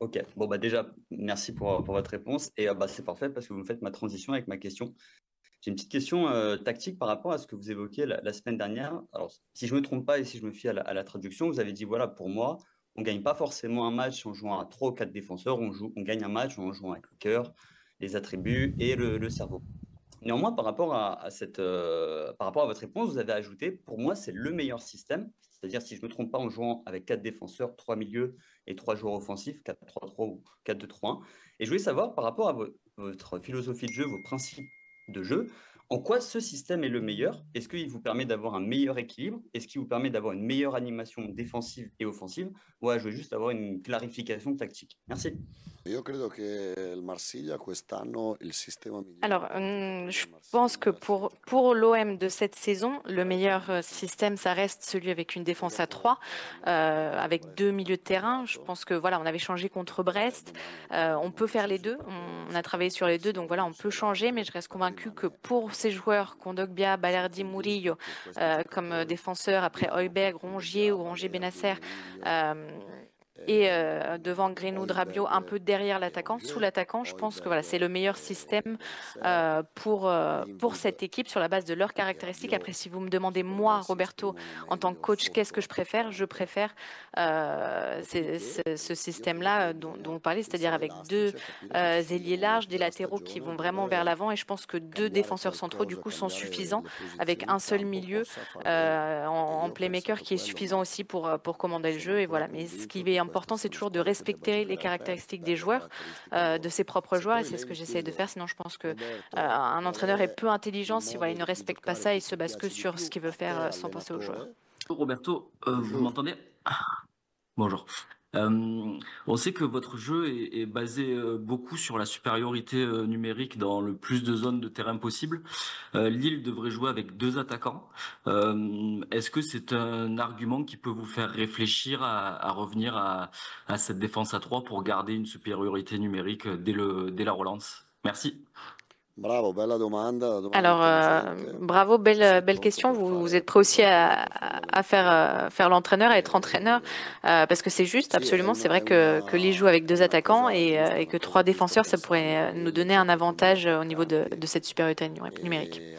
Ok, bon bah déjà, merci pour votre réponse. Et bah, c'est parfait parce que vous me faites ma transition avec ma question. J'ai une petite question tactique par rapport à ce que vous évoquiez la semaine dernière. Alors, si je ne me trompe pas et si je me fie à la traduction, vous avez dit, voilà, pour moi, on ne gagne pas forcément un match en jouant à 3 ou 4 défenseurs, on gagne un match en jouant avec le cœur, les attributs et le cerveau. Néanmoins, par rapport à votre réponse, vous avez ajouté, pour moi, c'est le meilleur système. C'est-à-dire, si je ne me trompe pas, en jouant avec 4 défenseurs, 3 milieux et 3 joueurs offensifs, 4-3-3 ou 4-2-3-1. Et je voulais savoir, par rapport à votre philosophie de jeu, vos principes de jeu, en quoi ce système est le meilleur? Est-ce qu'il vous permet d'avoir un meilleur équilibre? Est-ce qu'il vous permet d'avoir une meilleure animation défensive et offensive? Ouais, je veux juste avoir une clarification tactique. Merci. Io credo che il Marsiglia quest'anno il sistema Alors, migliore je del pense que Marsiglia sia pour l'OM de cette saison, le meilleur système, ça reste celui avec une défense à 3, avec deux milieux de terrain. Je pense que voilà, on avait changé contre Brest. On peut faire les deux. On a travaillé sur les deux, donc voilà, on peut changer. Mais je reste convaincue que pour ces joueurs, Kondogbia, Balerdi, Murillo, comme défenseurs, après Højbjerg, Rongier ou Rongier-Benasser, et devant Greenwood, Rabiot, un peu derrière l'attaquant, sous l'attaquant, je pense que voilà, c'est le meilleur système pour cette équipe sur la base de leurs caractéristiques. Après, si vous me demandez, moi, Roberto, en tant que coach, qu'est-ce que je préfère? Je préfère ce système-là dont vous parlez, c'est-à-dire avec deux ailiers larges, des latéraux qui vont vraiment vers l'avant, et je pense que deux défenseurs centraux, du coup, sont suffisants, avec un seul milieu en playmaker qui est suffisant aussi pour commander le jeu. Et voilà. Mais ce qui est important, c'est toujours de respecter les caractéristiques des joueurs, de ses propres joueurs, et c'est ce que j'essaie de faire. Sinon, je pense que un entraîneur est peu intelligent si voilà, il ne respecte pas ça et se base que sur ce qu'il veut faire sans penser aux joueurs. Roberto, vous m'entendez? Bonjour. On sait que votre jeu est basé beaucoup sur la supériorité numérique dans le plus de zones de terrain possible. Lille devrait jouer avec deux attaquants. Est-ce que c'est un argument qui peut vous faire réfléchir à revenir à cette défense à 3 pour garder une supériorité numérique dès la relance? Merci. Bravo, bella domanda, domanda Alors, intelligente. bravo, Sei belle pronto question. per Vous fare êtes prêt aussi fare à faire l'entraîneur, à être entraîneur, parce que c'est juste, Sì, absolument. C'est vrai que Lille joue avec è deux una attaquants cosa giusta, et una que cosa trois giusta défenseurs, ça pourrait pensarla nous e donner un cerco di avantage au niveau modificarli. de cette supériorité numérique. E